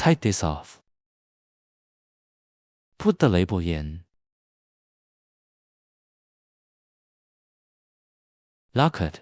Take this off. Put the label in. Lock it.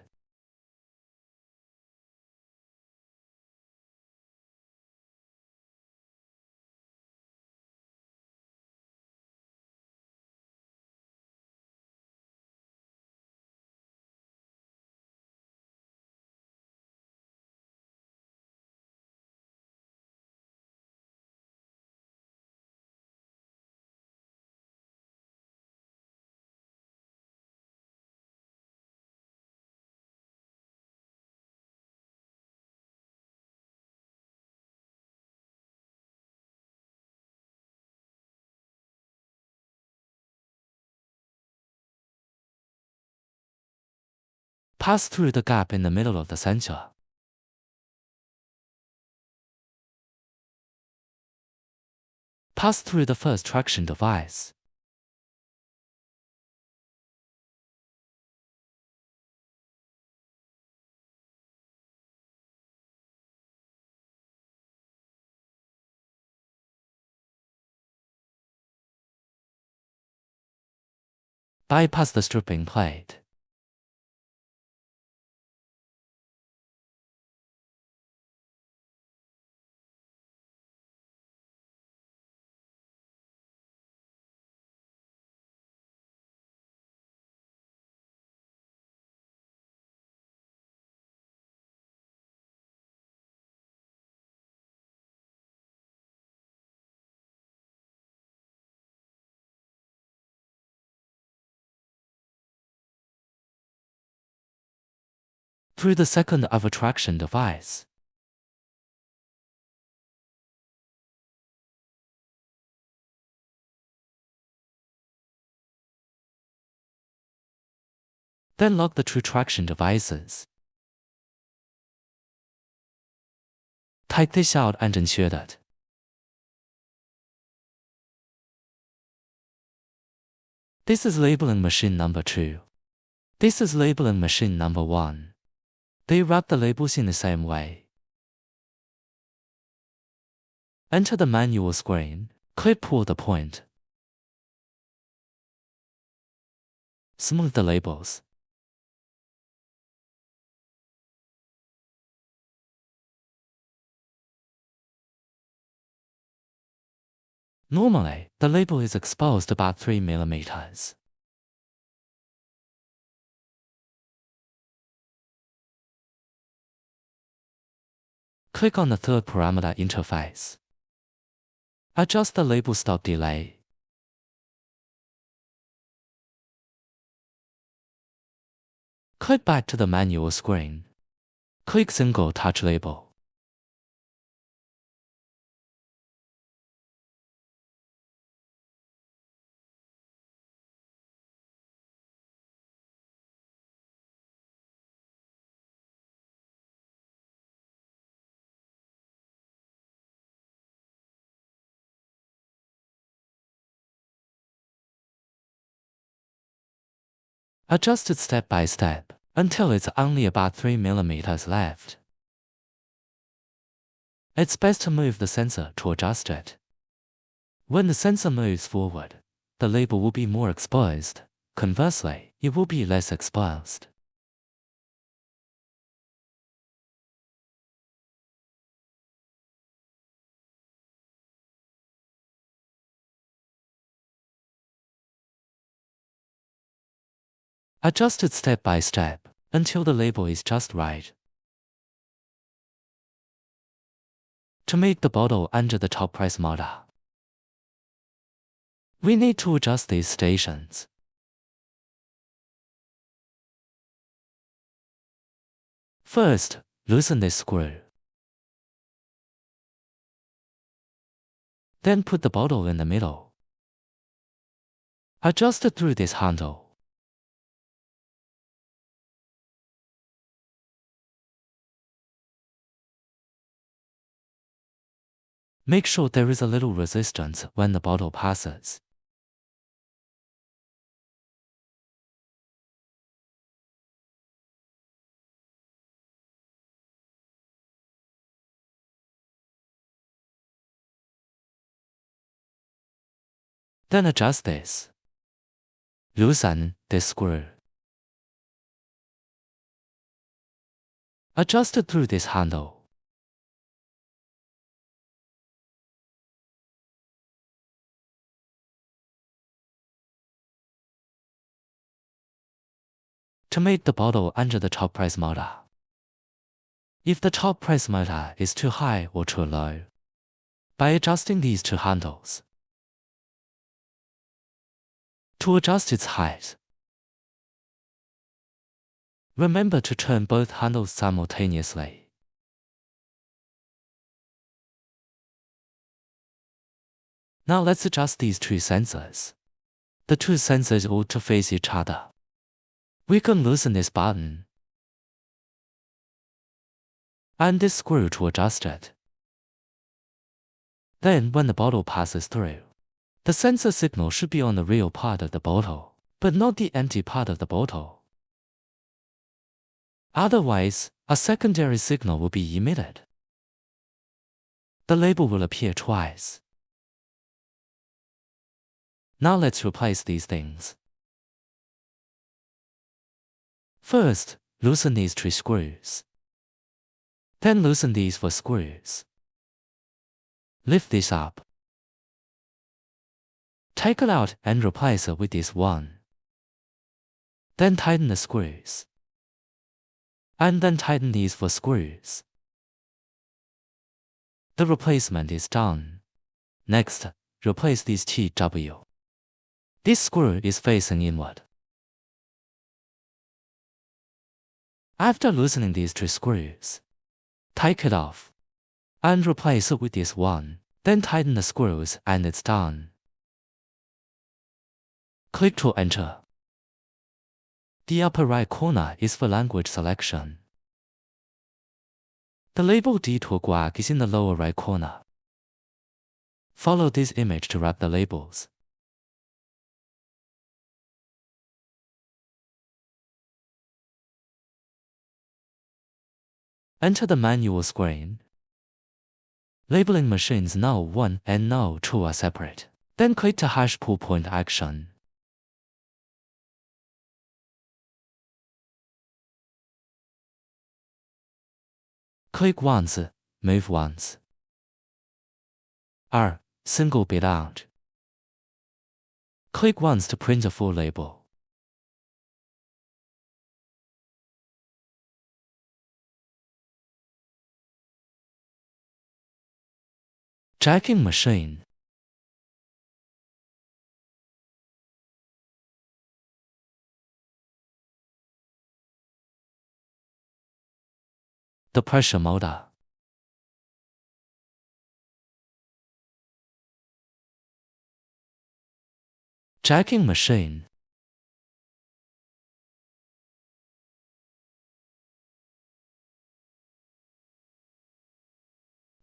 Pass through the gap in the middle of the sensor. Pass through the first traction device. Bypass the stripping plate. Through the second other traction device. Then lock the two traction devices. Take this out and ensure that this is labeling machine number 2. This is labeling machine number 1. They wrap the labels in the same way. Enter the manual screen. Clip pull the point. Smooth the labels. Normally, the label is exposed about 3 mm. Click on the third parameter interface. Adjust the label stop delay. Click back to the manual screen. Click single touch label. Adjust it step by step until it's only about 3 mm left. It's best to move the sensor to adjust it. When the sensor moves forward, the label will be more exposed. Conversely, it will be less exposed. Adjust it step by step until the label is just right. To make the bottle under the top press motor, we need to adjust these stations. First, loosen this screw. Then put the bottle in the middle. Adjust it through this handle. Make sure there is a little resistance when the bottle passes. Then adjust this. Loosen this screw. Adjust it through this handle. To make the bottle under the top press motor. If the top press motor is too high or too low, by adjusting these two handles. To adjust its height, remember to turn both handles simultaneously. Now let's adjust these two sensors. The two sensors ought to face each other. We can loosen this button and this screw to adjust it. Then when the bottle passes through, the sensor signal should be on the real part of the bottle, but not the empty part of the bottle. Otherwise, a secondary signal will be emitted. The label will appear twice. Now let's replace these things. First, loosen these two screws. Then loosen these four screws. Lift this up. Take it out and replace it with this one. Then tighten the screws. And then tighten these four screws. The replacement is done. Next, replace these TW. This screw is facing inward. After loosening these two screws, take it off and replace it with this one. Then tighten the screws and it's done. Click to enter. The upper right corner is for language selection. The label detour guac is in the lower right corner. Follow this image to wrap the labels. Enter the manual screen. Labeling machines No 1 and No 2 are separate. Then click to hash pull point action. Click once, move once. 2. Single bit out. Click once to print a full label. Jacking machine. The pressure motor. Jacking machine.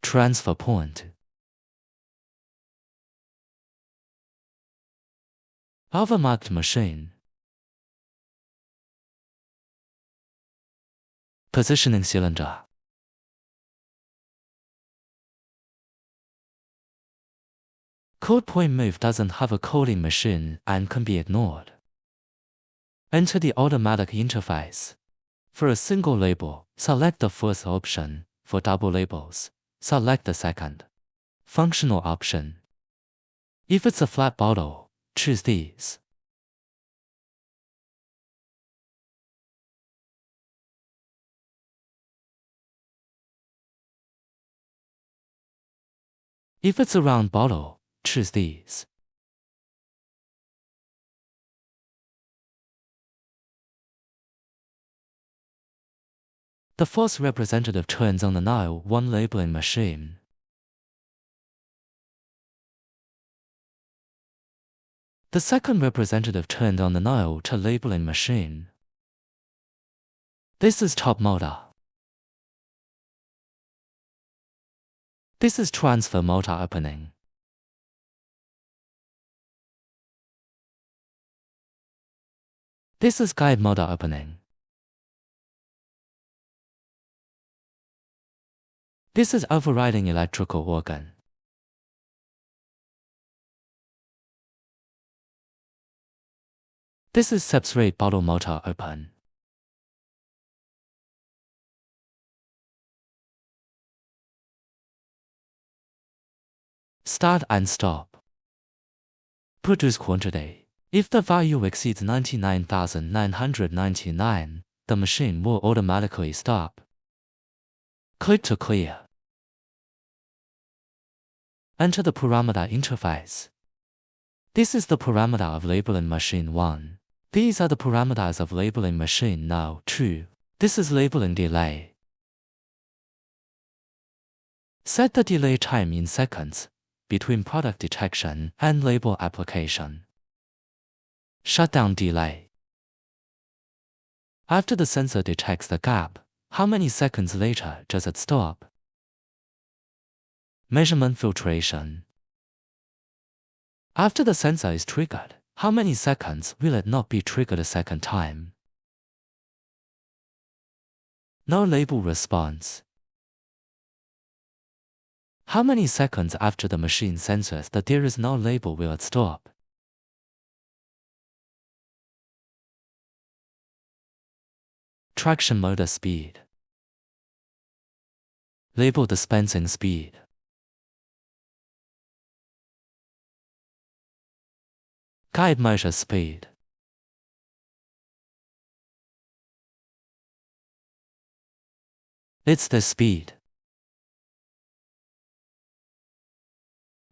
Transfer point. Overmarked machine. Positioning cylinder. Code point move doesn't have a coding machine and can be ignored. Enter the automatic interface. For a single label, select the first option. For double labels, select the second. Functional option. If it's a flat bottle, choose these. If it's a round bottle, choose these. The first representative turns on the No 1 labeling machine. The second representative turned on the No 2 labeling machine. This is top motor. This is transfer motor opening. This is guide motor opening. This is overriding electrical organ. This is substrate bottle motor open. Start and stop. Produce quantity. If the value exceeds 99,999, the machine will automatically stop. Click to clear. Enter the parameter interface. This is the parameter of labeling machine 1. These are the parameters of labeling machine now 2. This is labeling delay. Set the delay time in seconds between product detection and label application. Shutdown delay. After the sensor detects the gap, how many seconds later does it stop? Measurement filtration. After the sensor is triggered, how many seconds will it not be triggered a second time? No label response. How many seconds after the machine senses that there is no label will it stop? Traction motor speed. Label dispensing speed. Guide measure speed. It's the speed.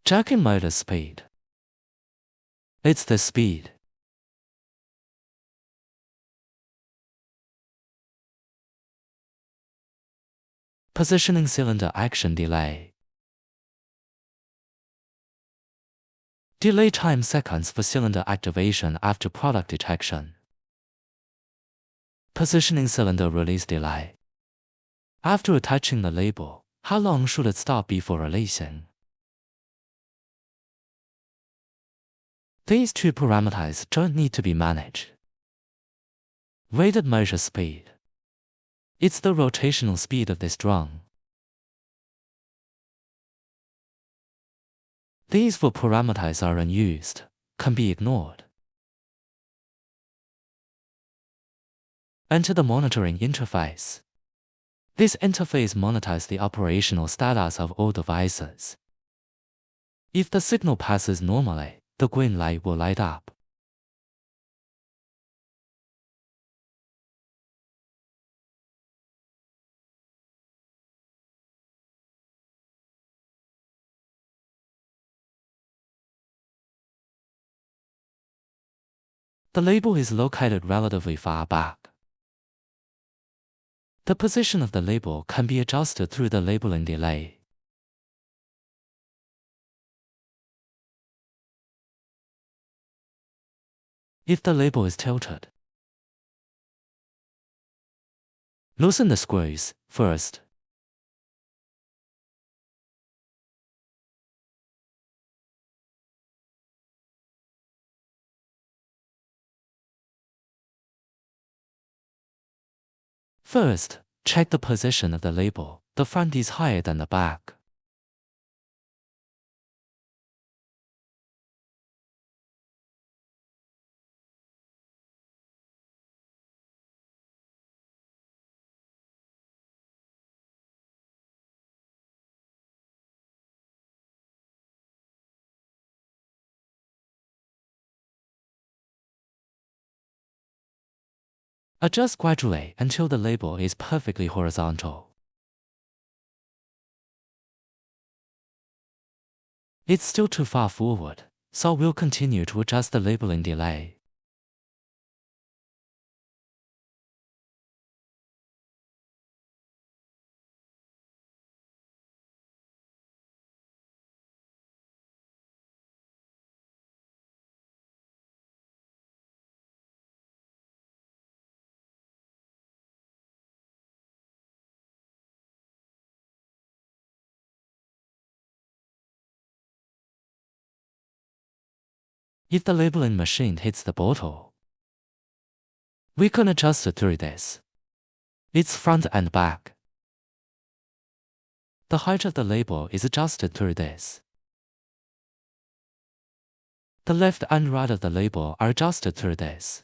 Jacking motor speed. It's the speed. Positioning cylinder action delay. Delay time seconds for cylinder activation after product detection. Positioning cylinder release delay. After attaching the label, how long should it stop before releasing? These two parameters don't need to be managed. Weighted measure speed. It's the rotational speed of this drum. These four parameters are unused, can be ignored. Enter the monitoring interface. This interface monitors the operational status of all devices. If the signal passes normally, the green light will light up. The label is located relatively far back. The position of the label can be adjusted through the labeling delay. If the label is tilted, loosen the screws first. First, check the position of the label. The front is higher than the back. Adjust gradually until the label is perfectly horizontal. It's still too far forward, so we'll continue to adjust the labeling delay. If the labeling machine hits the bottle, we can adjust it through this. It's front and back. The height of the label is adjusted through this. The left and right of the label are adjusted through this.